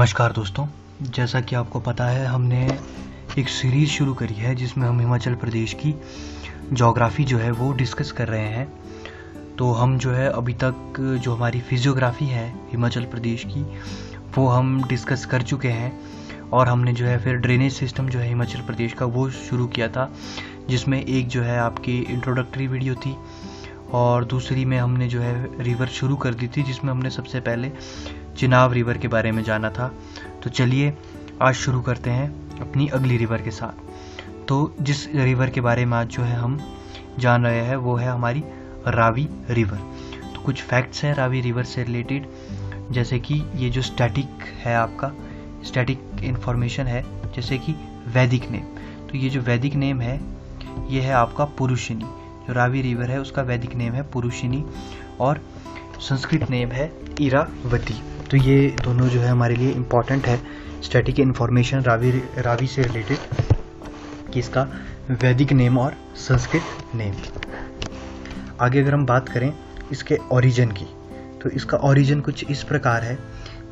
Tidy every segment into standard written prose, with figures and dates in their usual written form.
नमस्कार दोस्तों, जैसा कि आपको पता है हमने एक सीरीज़ शुरू करी है जिसमें हम हिमाचल प्रदेश की ज्योग्राफी जो है वो डिस्कस कर रहे हैं। तो हम जो है अभी तक जो हमारी फिजियोग्राफी है हिमाचल प्रदेश की वो हम डिस्कस कर चुके हैं और हमने जो है फिर ड्रेनेज सिस्टम जो है हिमाचल प्रदेश का वो शुरू किया था, जिसमें एक जो है आपकी इंट्रोडक्टरी वीडियो थी और दूसरी में हमने जो है रिवर शुरू कर दी थी जिसमें हमने सबसे पहले चिनाब रिवर के बारे में जाना था। तो चलिए आज शुरू करते हैं अपनी अगली रिवर के साथ। तो जिस रिवर के बारे में आज जो है हम जान रहे हैं वो है हमारी रावी रिवर। तो कुछ फैक्ट्स हैं रावी रिवर से रिलेटेड, जैसे कि ये जो स्टैटिक है आपका स्टैटिक इन्फॉर्मेशन है, जैसे कि वैदिक नेम। तो ये जो वैदिक नेम है ये है आपका पुरुषिनी। जो रावी रिवर है उसका वैदिक नेम है पुरुषिनी और संस्कृत नेम है इरावती। तो ये दोनों जो है हमारे लिए इम्पॉर्टेंट है स्टैटिक इन्फॉर्मेशन रावी से रिलेटेड, कि इसका वैदिक नेम और संस्कृत नेम। आगे अगर हम बात करें इसके ओरिजिन की, तो इसका ओरिजिन कुछ इस प्रकार है।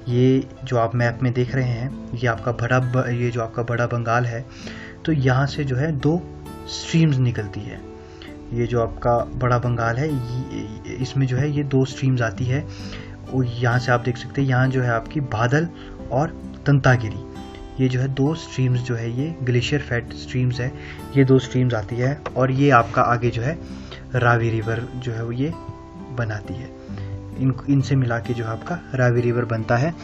ये जो आप मैप में देख रहे हैं ये जो आपका बड़ा बंगाल है, तो यहाँ से जो है दो स्ट्रीम्स निकलती है। ये जो आपका बड़ा बंगाल है इसमें जो है ये दो स्ट्रीम्स आती है। और यहाँ से आप देख सकते हैं यहाँ जो है आपकी बादल और तंतागिरी, ये जो है दो स्ट्रीम्स जो है ये ग्लेशियर फेड स्ट्रीम्स है, ये दो स्ट्रीम्स आती है और ये आपका आगे जो है रावी रिवर जो है वो ये बनाती है। इनसे मिला के जो आपका रावी रिवर बनता है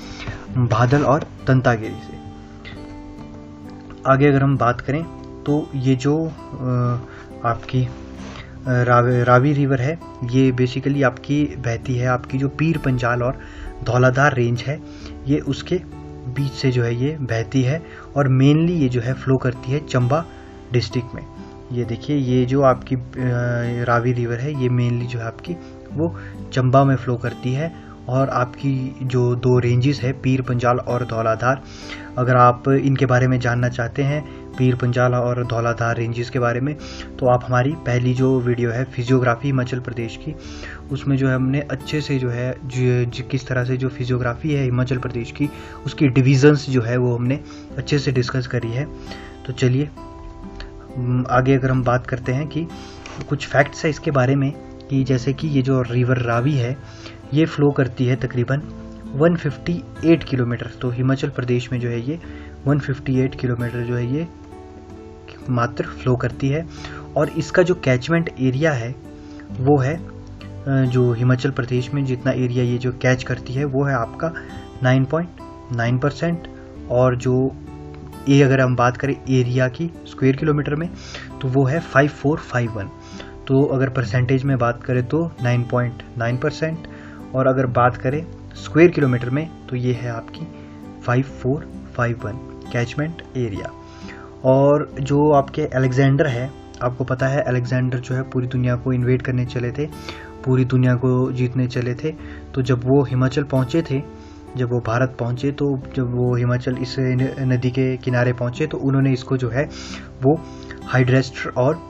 बादल और तंतागिरी से। आगे अगर हम बात करें तो ये जो आपकी रावी रिवर है ये बेसिकली आपकी बहती है आपकी जो पीर पंजाल और धौलाधार रेंज है, ये उसके बीच से जो है ये बहती है और मेनली ये जो है फ्लो करती है चंबा डिस्ट्रिक्ट में। ये देखिए ये जो आपकी रावी रिवर है ये मेनली जो है आपकी वो चंबा में फ्लो करती है। और आपकी जो दो रेंजेस है पीर पंजाल और धौलाधार, अगर आप इनके बारे में जानना चाहते हैं पीर पंजाल और धौलाधार रेंजेस के बारे में, तो आप हमारी पहली जो वीडियो है फिजियोग्राफी हिमाचल प्रदेश की, उसमें जो है हमने अच्छे से जो है किस तरह से जो फिजियोग्राफी है हिमाचल प्रदेश की उसकी डिविजन्स जो है वो हमने अच्छे से डिस्कस करी है। तो चलिए आगे अगर हम बात करते हैं कि कुछ फैक्ट्स है इसके बारे में, कि जैसे कि ये जो रिवर रावी है ये फ्लो करती है तकरीबन 158 किलोमीटर। तो हिमाचल प्रदेश में जो है ये 158 किलोमीटर जो है ये मात्र फ्लो करती है। और इसका जो कैचमेंट एरिया है वो है जो हिमाचल प्रदेश में जितना एरिया ये जो कैच करती है वो है आपका 9.9%। और जो ये अगर हम बात करें एरिया की स्क्वायर किलोमीटर में तो वो है 5451। तो अगर परसेंटेज में बात करें तो 9.9%, और अगर बात करें स्क्वायर किलोमीटर में तो ये है आपकी 5451 कैचमेंट एरिया। और जो आपके अलेक्जेंडर है, आपको पता है अलेक्जेंडर जो है पूरी दुनिया को इन्वेड करने चले थे, पूरी दुनिया को जीतने चले थे। तो जब वो हिमाचल पहुँचे थे, जब वो भारत पहुँचे, तो जब वो हिमाचल इस नदी के किनारे पहुँचे तो उन्होंने इसको जो है वो हाइड्रेस्टर और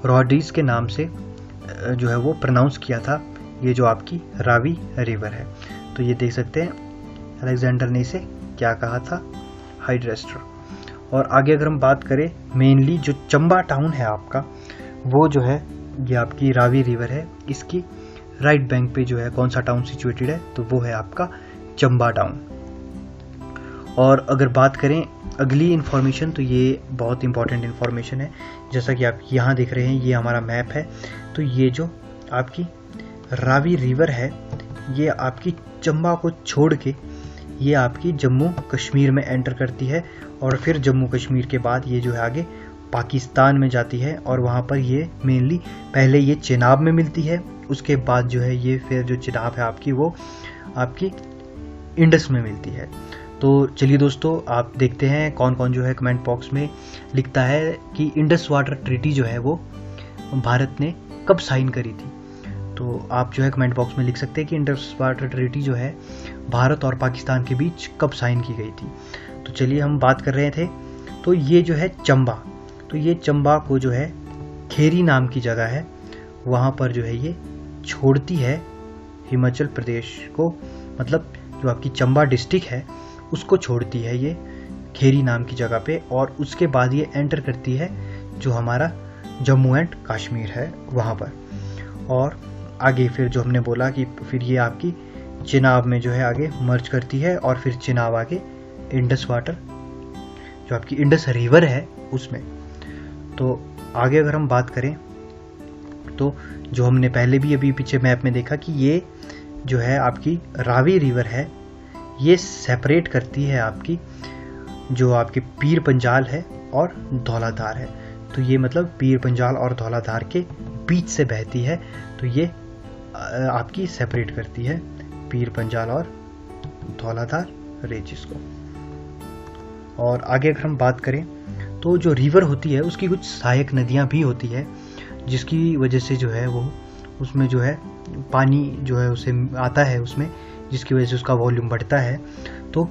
रॉड्रीज के नाम से जो है वो प्रोनाउंस किया था, ये जो आपकी रावी रिवर है। तो ये देख सकते हैं अलेक्जेंडर ने इसे क्या कहा था, हाइड्रेस्टर। और आगे अगर हम बात करें मेनली जो चंबा टाउन है आपका, वो जो है ये आपकी रावी रिवर है, इसकी राइट बैंक पे जो है कौन सा टाउन सिचुएटेड है, तो वो है आपका चंबा टाउन। और अगर बात करें अगली इन्फॉर्मेशन, तो ये बहुत इंपॉर्टेंट इन्फॉर्मेशन है। जैसा कि आप यहाँ देख रहे हैं ये हमारा मैप है, तो ये जो आपकी रावी रिवर है ये आपकी चंबा को छोड़ के ये आपकी जम्मू कश्मीर में एंटर करती है और फिर जम्मू कश्मीर के बाद ये जो है आगे पाकिस्तान में जाती है। और वहाँ पर ये मेनली पहले ये चिनाब में मिलती है, उसके बाद जो है ये फिर जो चिनाब है आपकी वो आपकी इंडस में मिलती है। तो चलिए दोस्तों आप देखते हैं कौन कौन जो है कमेंट बॉक्स में लिखता है कि इंडस वाटर ट्रीटी जो है वो भारत ने कब साइन करी थी। तो आप जो है कमेंट बॉक्स में लिख सकते हैं कि इंडस वाटर ट्रीटी जो है भारत और पाकिस्तान के बीच कब साइन की गई थी। तो चलिए हम बात कर रहे थे, तो ये जो है चंबा, तो ये चंबा को जो है खेरी नाम की जगह है, वहाँ पर जो है ये छोड़ती है हिमाचल प्रदेश को, मतलब जो आपकी चंबा डिस्ट्रिक्ट है उसको छोड़ती है ये खेरी नाम की जगह पे, और उसके बाद ये एंटर करती है जो हमारा जम्मू एंड कश्मीर है वहाँ पर। और आगे फिर जो हमने बोला कि फिर ये आपकी चिनाब में जो है आगे मर्ज करती है, और फिर चिनाब आगे इंडस वाटर जो आपकी इंडस रिवर है उसमें। तो आगे अगर हम बात करें तो जो हमने पहले भी अभी पीछे मैप में देखा कि ये जो है आपकी रावी रिवर है, ये सेपरेट करती है आपकी जो आपके पीर पंजाल है और धौलाधार है। तो ये मतलब पीर पंजाल और धौलाधार के बीच से बहती है, तो ये आपकी सेपरेट करती है पीर पंजाल और धौलाधार रेंजेस को। और आगे अगर हम बात करें तो जो रिवर होती है उसकी कुछ सहायक नदियाँ भी होती है, जिसकी वजह से जो है वो उसमें जो है पानी जो है उसे आता है उसमें, जिसकी वजह से उसका वॉल्यूम बढ़ता है। तो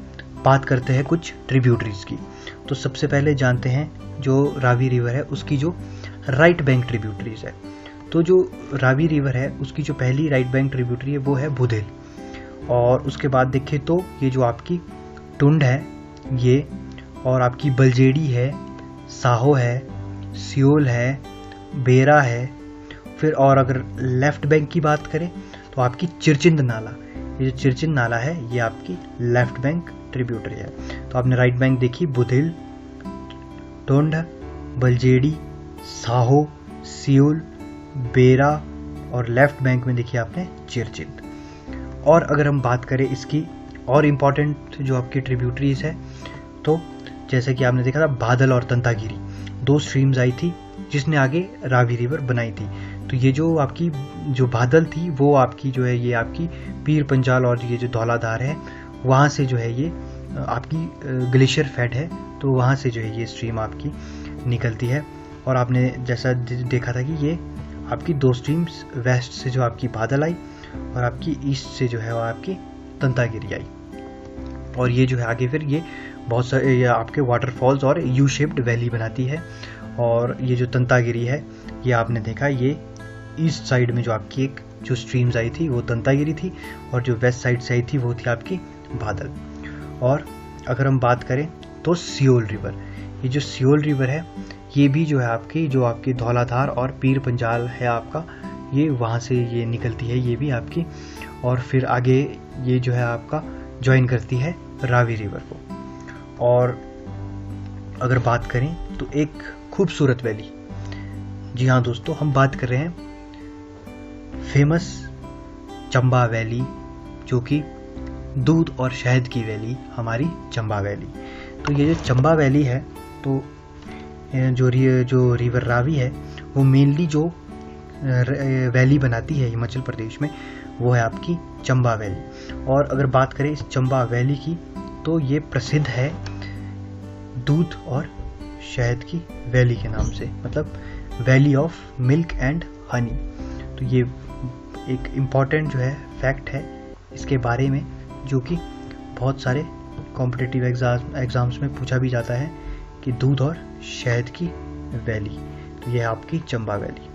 बात करते हैं कुछ ट्रिब्यूटरीज की। तो सबसे पहले जानते हैं जो रावी रिवर है उसकी जो राइट बैंक ट्रिब्यूटरीज है। तो जो रावी रिवर है उसकी जो पहली राइट बैंक ट्रिब्यूटरी है वो है बुधेल, और उसके बाद देखें तो ये जो आपकी टुंड है ये, और आपकी बलजेड़ी है, साहो है, सियोल है, बेरा है। फिर और अगर लेफ्ट बैंक की बात करें तो आपकी चिरचिंद नाला, ये जो चिरचिंद नाला है ये आपकी लेफ्ट बैंक ट्रिब्यूटरी है। तो आपने राइट बैंक देखी बुधेल, टोंड, बलजेड़ी, साहो, सियोल, बेरा, और लेफ्ट बैंक में देखिए आपने चिरचिंद। और अगर हम बात करें इसकी और इम्पॉर्टेंट जो आपकी ट्रिब्यूटरीज है, तो जैसे कि आपने देखा था बादल और तंतागिरी, दो स्ट्रीम्स आई थी जिसने आगे रावी रिवर बनाई थी। तो ये जो आपकी जो बादल थी वो आपकी जो है ये आपकी पीर पंजाल और ये जो धौलाधार है वहाँ से जो है ये आपकी ग्लेशियर फेड है, तो वहाँ से जो है ये स्ट्रीम आपकी निकलती है। और आपने जैसा देखा था कि ये आपकी दो स्ट्रीम्स वेस्ट से जो आपकी बादल आई और आपकी ईस्ट से जो है वो आपकी तंतागिरी आई, और ये जो है आगे फिर ये बहुत सारे ये आपके वाटरफॉल्स और यू शेप्ड वैली बनाती है। और ये जो तंतागिरी है ये आपने देखा ये ईस्ट साइड में जो आपकी एक जो स्ट्रीम्स आई थी वो तंतागिरी थी, और जो वेस्ट साइड से आई थी वो थी आपकी बादल। और अगर हम बात करें तो सियोल रिवर, ये जो सियोल रिवर है ये भी जो है आपकी जो आपकी धौलाधार और पीर पंजाल है आपका, ये वहाँ से ये निकलती है ये भी आपकी, और फिर आगे ये जो है आपका ज्वाइन करती है रावी रिवर को। और अगर बात करें तो एक खूबसूरत वैली, जी हाँ दोस्तों हम बात कर रहे हैं फेमस चंबा वैली, जो कि दूध और शहद की वैली हमारी चंबा वैली। तो ये जो चंबा वैली है तो जो रिवर रावी है वो मेनली जो वैली बनाती है हिमाचल प्रदेश में वो है आपकी चंबा वैली। और अगर बात करें इस चंबा वैली की तो ये प्रसिद्ध है दूध और शहद की वैली के नाम से, मतलब valley of milk and honey. तो ये एक इम्पॉर्टेंट जो है फैक्ट है इसके बारे में, जो कि बहुत सारे कॉम्पिटिटिव एग्ज़ाम्स में पूछा भी जाता है कि दूध और शहद की वैली। तो ये है आपकी चंबा वैली।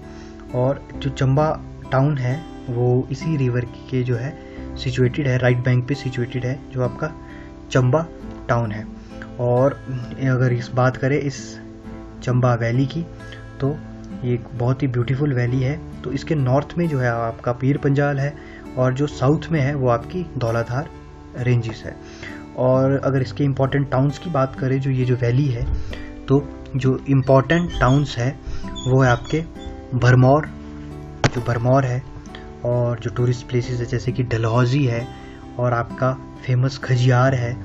और जो चंबा टाउन है वो इसी रिवर के जो है सिचुएटेड है, राइट बैंक पे सिचुएटेड है जो आपका चंबा टाउन है। और अगर इस बात करें इस चंबा वैली की तो ये एक बहुत ही ब्यूटीफुल वैली है। तो इसके नॉर्थ में जो है आपका पीर पंजाल है, और जो साउथ में है वो आपकी धौलाधार रेंजेस है। और अगर इसके इम्पॉर्टेंट टाउन्स की बात करें जो ये जो वैली है, तो जो इम्पॉर्टेंट टाउन्स है वो है आपके भरमौर, जो भरमौर है, और जो टूरिस्ट प्लेसेस है जैसे कि डलहौजी है, और आपका फेमस खजियार है,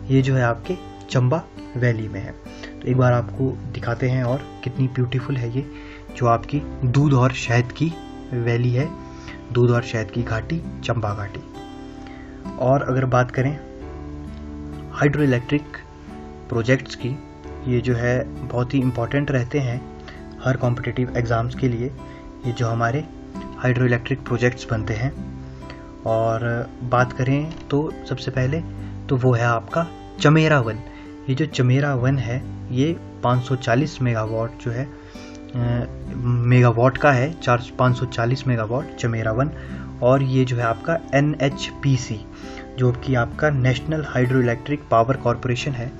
ये जो है आपके चंबा वैली में है। तो एक बार आपको दिखाते हैं और कितनी ब्यूटीफुल है ये जो आपकी दूध और शहद की वैली है, दूध और शहद की घाटी चंबा घाटी। और अगर बात करें हाइड्रो इलेक्ट्रिक प्रोजेक्ट्स की, ये जो है बहुत ही इम्पॉर्टेंट रहते हैं हर कॉम्पिटिटिव एग्ज़ाम्स के लिए, ये जो हमारे हाइड्रो इलेक्ट्रिक प्रोजेक्ट्स बनते हैं। और बात करें तो सबसे पहले तो वो है आपका चमेरा वन। ये जो चमेरा वन है ये 540 मेगावाट जो है मेगावाट का है, 540 मेगावाट चमेरा वन। और ये जो है आपका NHPC जो कि आपका national hydro electric power corporation है,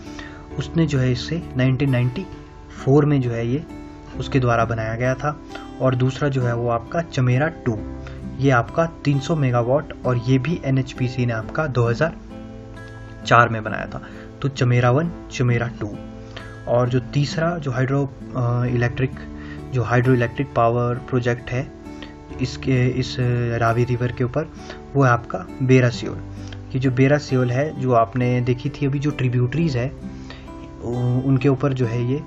उसने जो है इसे 1994 में जो है ये उसके द्वारा बनाया गया था। और दूसरा जो है वो आपका चमेरा 2, ये आपका 300 मेगावाट, और ये भी NHPC ने आपका 2004 में बनाया था। तो चमेरा 1, चमेरा 2। और जो तीसरा जो हाइड्रो इलेक्ट्रिक पावर प्रोजेक्ट है इस रावी रिवर के ऊपर, वो है आपका बेरासियोल। ये जो बेरासियोल है, जो आपने देखी थी अभी जो ट्रिब्यूटरीज है उनके ऊपर जो है ये,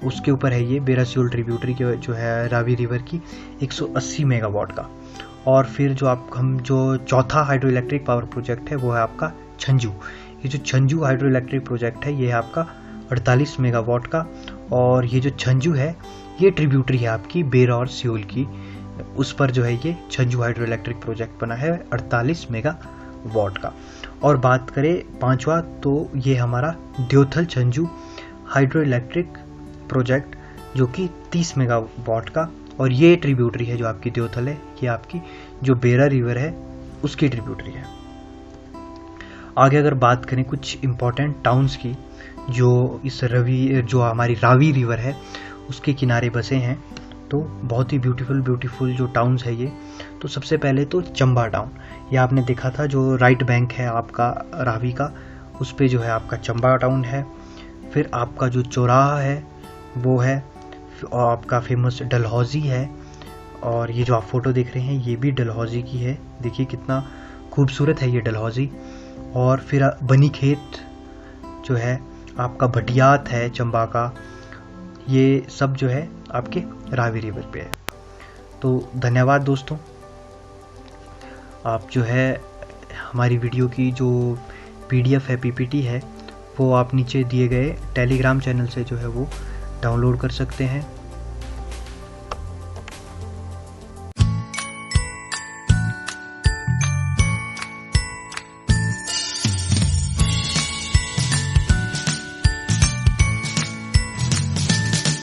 उसके ऊपर है ये बेरासियोल ट्रिब्यूटरी के जो है रावी रिवर की 180 मेगावाट का। और फिर जो चौथा हाइड्रो इलेक्ट्रिक पावर प्रोजेक्ट है वो है आपका छंजू। ये जो छंजू हाइड्रो इलेक्ट्रिक प्रोजेक्ट है ये है आपका 48 मेगावाट का। और ये जो छंजू है ये ट्रिब्यूटरी है आपकी बेरा और सियोल की, उस पर जो है ये छंजू हाइड्रो इलेक्ट्रिक प्रोजेक्ट बना है 48 मेगावाट का। और बात करें पांचवा, तो ये हमारा द्योथल छंजू हाइड्रो इलेक्ट्रिक प्रोजेक्ट, जो कि 30 मेगावाट का, और ये ट्रिब्यूटरी है जो आपकी द्योथल है, ये आपकी जो बेरा रिवर है उसकी ट्रिब्यूटरी है। आगे अगर बात करें कुछ इम्पोर्टेंट टाउन्स की जो हमारी रावी रिवर है उसके किनारे बसे हैं, तो बहुत ही ब्यूटीफुल जो टाउन्स है ये। तो सबसे पहले तो चंबा टाउन, ये आपने देखा था जो राइट बैंक है आपका रावी का, उस पे जो है आपका चंबा टाउन है। फिर आपका जो चौराहा है वो है, और आपका फेमस डलहौजी है, और ये जो आप फोटो देख रहे हैं ये भी डलहौजी की है, देखिए कितना खूबसूरत है ये डलहौजी। और फिर बनी खेत जो है आपका, भटियात है चंबा का, ये सब जो है आपके रावी रिवर पे है। तो धन्यवाद दोस्तों, आप जो है हमारी वीडियो की जो PDF है, PPT है, वो आप नीचे दिए गए टेलीग्राम चैनल से जो है वो डाउनलोड कर सकते हैं।